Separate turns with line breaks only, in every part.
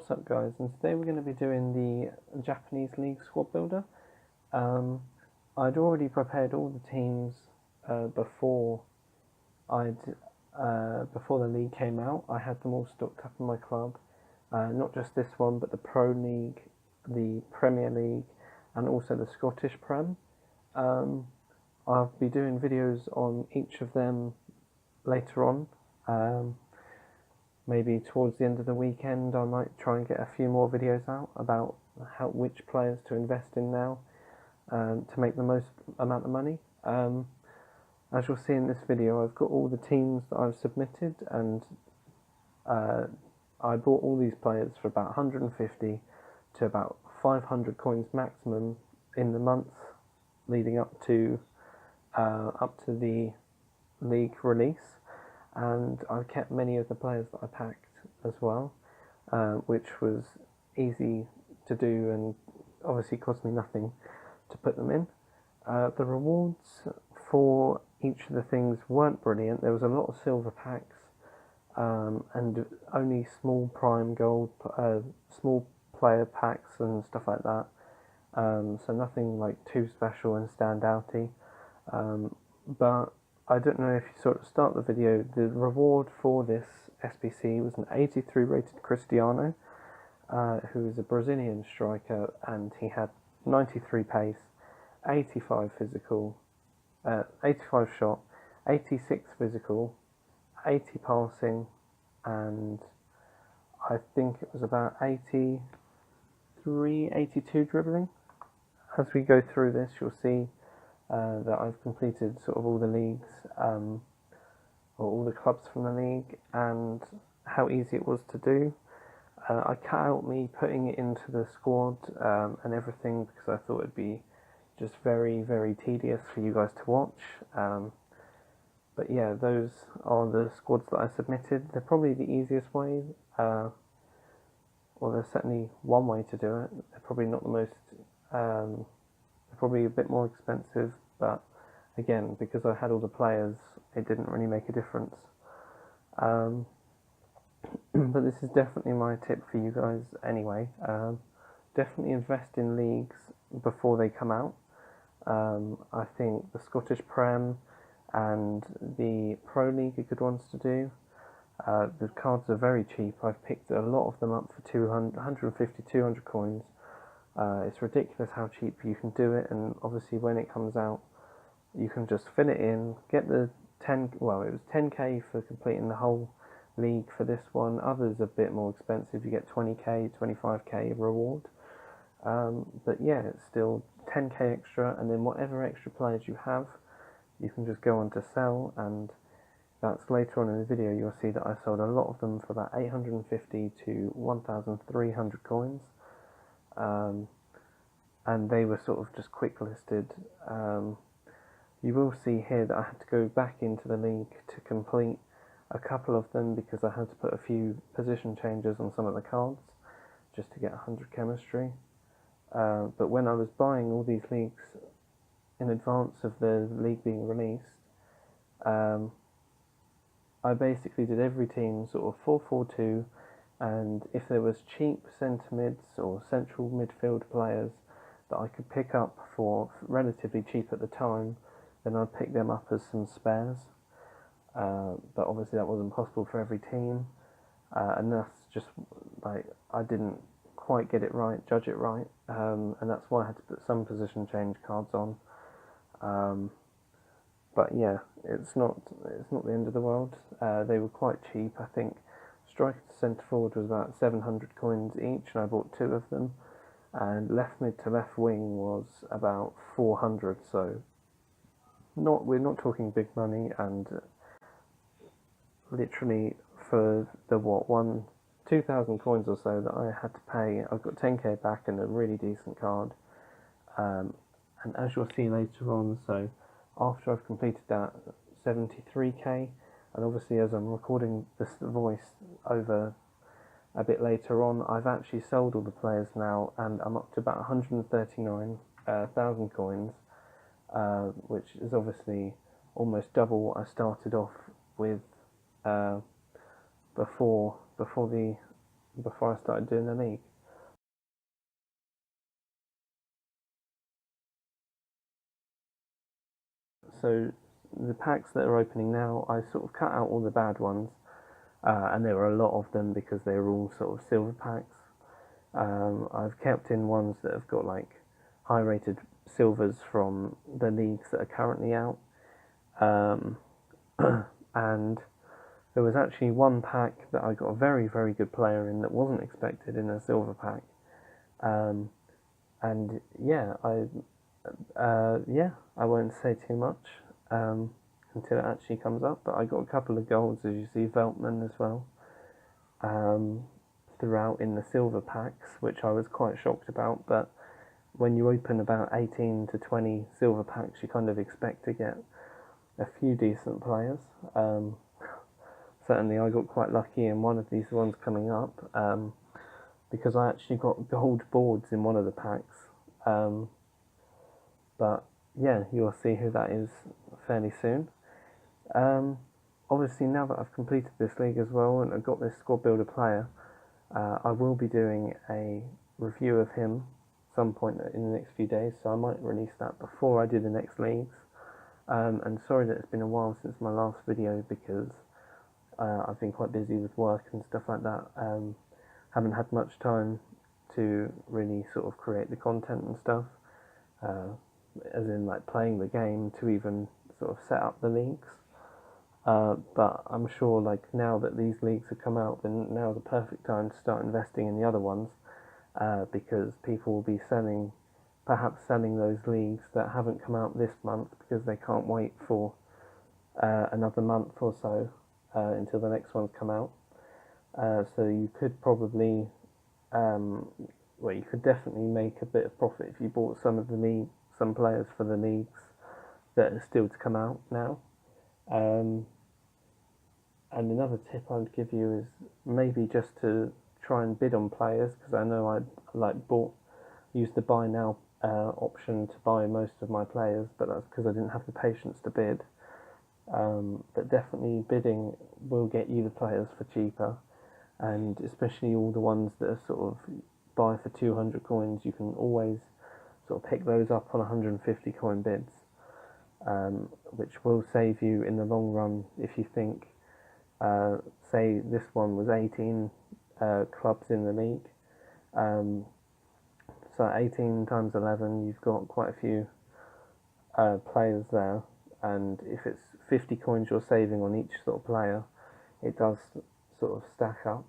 What's up guys, and today we're going to be doing the Japanese League squad builder. I'd already prepared all the teams before the league came out. I had them all stocked up in my club, not just this one but the Pro League, the Premier League and also the Scottish Prem. I'll be doing videos on each of them later on. Maybe towards the end of the weekend I might try and get a few more videos out about which players to invest in now to make the most amount of money. As you'll see in this video, I've got all the teams that I've submitted, and I bought all these players for about 150 to about 500 coins maximum in the month leading up to the league release. And I kept many of the players that I packed as well, which was easy to do and obviously cost me nothing to put them in. The rewards for each of the things weren't brilliant. There was a lot of silver packs and only small prime gold, small player packs and stuff like that. So nothing like too special and standouty. But I don't know if you sort of start the video, the reward for this SBC was an 83 rated Cristiano, who is a Brazilian striker, and he had 93 pace, 85 physical, 85 shot, 86 physical, 80 passing, and I think it was about 83, 82 dribbling. As we go through this, you'll see that I've completed sort of all the leagues, or all the clubs from the league, and how easy it was to do. I cut out me putting it into the squad and everything because I thought it'd be just very, very tedious for you guys to watch. But yeah, those are the squads that I submitted. They're probably the easiest way, or there's certainly one way to do it. They're probably not the most, probably a bit more expensive, but again, because I had all the players, it didn't really make a difference. But this is definitely my tip for you guys anyway. Definitely invest in leagues before they come out. I think the Scottish Prem and the Pro League are good ones to do. The cards are very cheap. I've picked a lot of them up for 200, 150, 200 coins. It's ridiculous how cheap you can do it, and obviously when it comes out you can just fill it in, get the 10, well it was 10k for completing the whole league for this one. Others are a bit more expensive, you get 20k, 25k reward, but yeah, it's still 10k extra, and then whatever extra players you have you can just go on to sell, and that's later on in the video. You'll see that I sold a lot of them for about 850 to 1,300 coins. And they were sort of just quick listed. You will see here that I had to go back into the league to complete a couple of them because I had to put a few position changes on some of the cards just to get 100 chemistry. But when I was buying all these leagues in advance of the league being released, I basically did every team sort of 4-4-2, and if there was cheap centre mids or central midfield players that I could pick up for relatively cheap at the time, then I'd pick them up as some spares. But obviously that wasn't possible for every team, and that's just like I didn't quite get it right, judge it right, and that's why I had to put some position change cards on. But yeah, it's not the end of the world. They were quite cheap. I think striker to centre forward was about 700 coins each, and I bought 2 of them. And left mid to left wing was about 400. So we're not talking big money, and literally for the 2,000 coins or so that I had to pay, I got 10k back and a really decent card. And as you'll see later on, so after I've completed that, 73k, and obviously as I'm recording this voice over a bit later on, I've actually sold all the players now, and I'm up to about 139,000 coins, which is obviously almost double what I started off with before the before I started doing the league. So the packs that are opening now, I sort of cut out all the bad ones, and there were a lot of them because they were all sort of silver packs. I've kept in ones that have got like high rated silvers from the leagues that are currently out. And there was actually one pack that I got a very, very good player in that wasn't expected in a silver pack. And yeah, I won't say too much until it actually comes up. But I got a couple of golds, as you see, Veltman as well, throughout in the silver packs, which I was quite shocked about. But when you open about 18 to 20 silver packs, you kind of expect to get a few decent players. Certainly, I got quite lucky in one of these ones coming up because I actually got gold boards in one of the packs. But yeah, you'll see who that is fairly soon. Obviously, now that I've completed this league as well and I've got this squad builder player, I will be doing a review of him some point in the next few days, so I might release that before I do the next leagues. And sorry that it's been a while since my last video because I've been quite busy with work and stuff like that. Haven't had much time to really sort of create the content and stuff, as in like playing the game to even sort of set up the leagues. But I'm sure like now that these leagues have come out, then now's the perfect time to start investing in the other ones, because people will be perhaps selling those leagues that haven't come out this month because they can't wait for another month or so until the next ones come out. So you could probably, you could definitely make a bit of profit if you bought some players for the leagues that are still to come out now. And another tip I would give you is maybe just to try and bid on players, because I know I used the buy now option to buy most of my players, but that's because I didn't have the patience to bid. But definitely bidding will get you the players for cheaper, and especially all the ones that are sort of buy for 200 coins, you can always sort of pick those up on 150 coin bids, which will save you in the long run if you think, say this one was 18 clubs in the league, so 18 times 11, you've got quite a few players there, and if it's 50 coins you're saving on each sort of player, it does sort of stack up.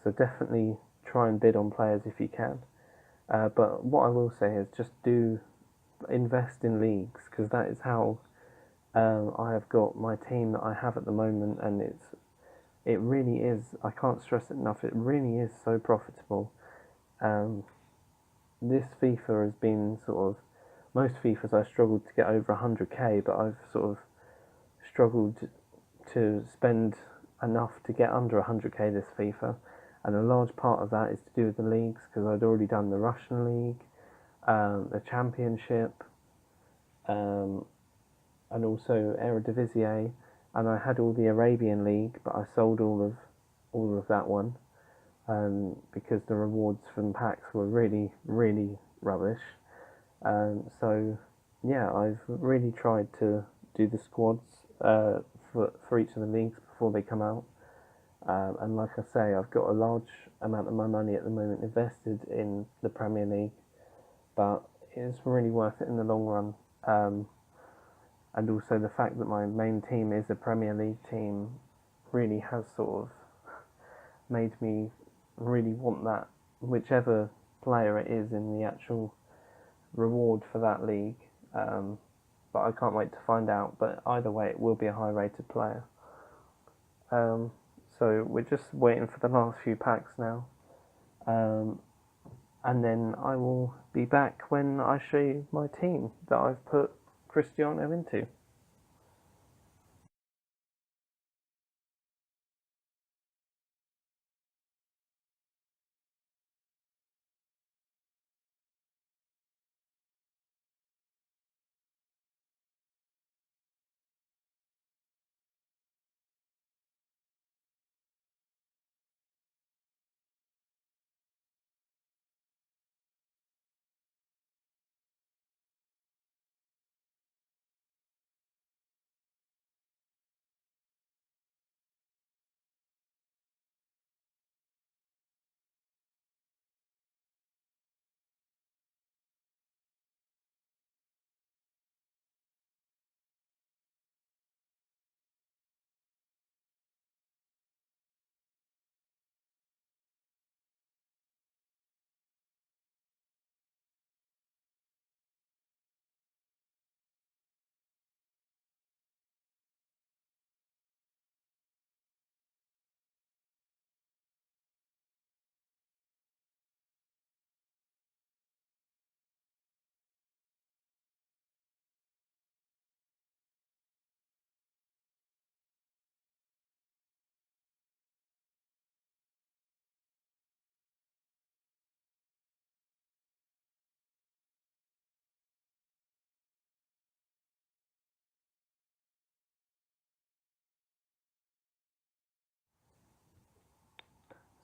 So definitely try and bid on players if you can. But what I will say is just do invest in leagues, because that is how I have got my team that I have at the moment, and it really is, I can't stress it enough, it really is so profitable. This FIFA has been sort of, most FIFAs I struggled to get over 100k, but I've sort of struggled to spend enough to get under 100k this FIFA, and a large part of that is to do with the leagues, because I'd already done the Russian League, the Championship, and also Eredivisie, and I had all the Arabian League, but I sold all of that one, because the rewards from packs were really, really rubbish. So yeah, I've really tried to do the squads for each of the leagues before they come out, and like I say, I've got a large amount of my money at the moment invested in the Premier League, but it's really worth it in the long run. And also the fact that my main team is a Premier League team really has sort of made me really want that, whichever player it is in the actual reward for that league. But I can't wait to find out, but either way it will be a high rated player. So we're just waiting for the last few packs now, and then I will be back when I show you my team that I've put Cristiano into.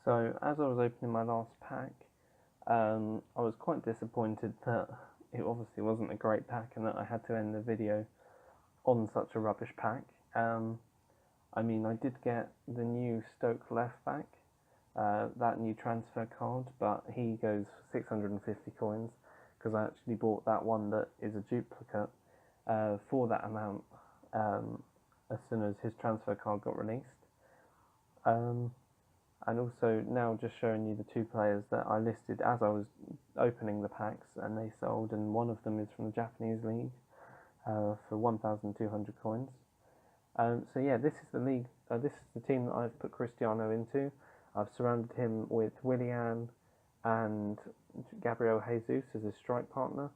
So as I was opening my last pack, I was quite disappointed that it obviously wasn't a great pack and that I had to end the video on such a rubbish pack. I mean, I did get the new Stoke left back, that new transfer card, but he goes for 650 coins because I actually bought that one that is a duplicate for that amount as soon as his transfer card got released. And also now just showing you the two players that I listed as I was opening the packs and they sold, and one of them is from the Japanese league for 1,200 coins. So yeah, this is the league. This is the team that I've put Cristiano into. I've surrounded him with Willian and Gabriel Jesus as his strike partner.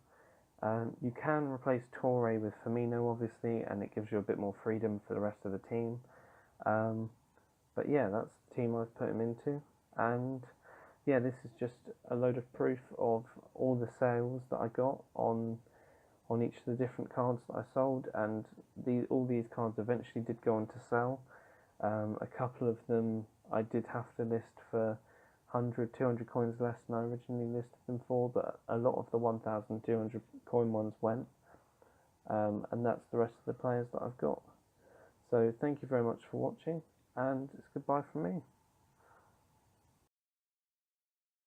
You can replace Torre with Firmino, obviously, and it gives you a bit more freedom for the rest of the team. But yeah, that's the team I've put him into. And yeah, this is just a load of proof of all the sales that I got on each of the different cards that I sold, and all these cards eventually did go on to sell. A couple of them I did have to list for 100, 200 coins less than I originally listed them for, but a lot of the 1,200 coin ones went. And that's the rest of the players that I've got. So thank you very much for watching, and it's goodbye from me.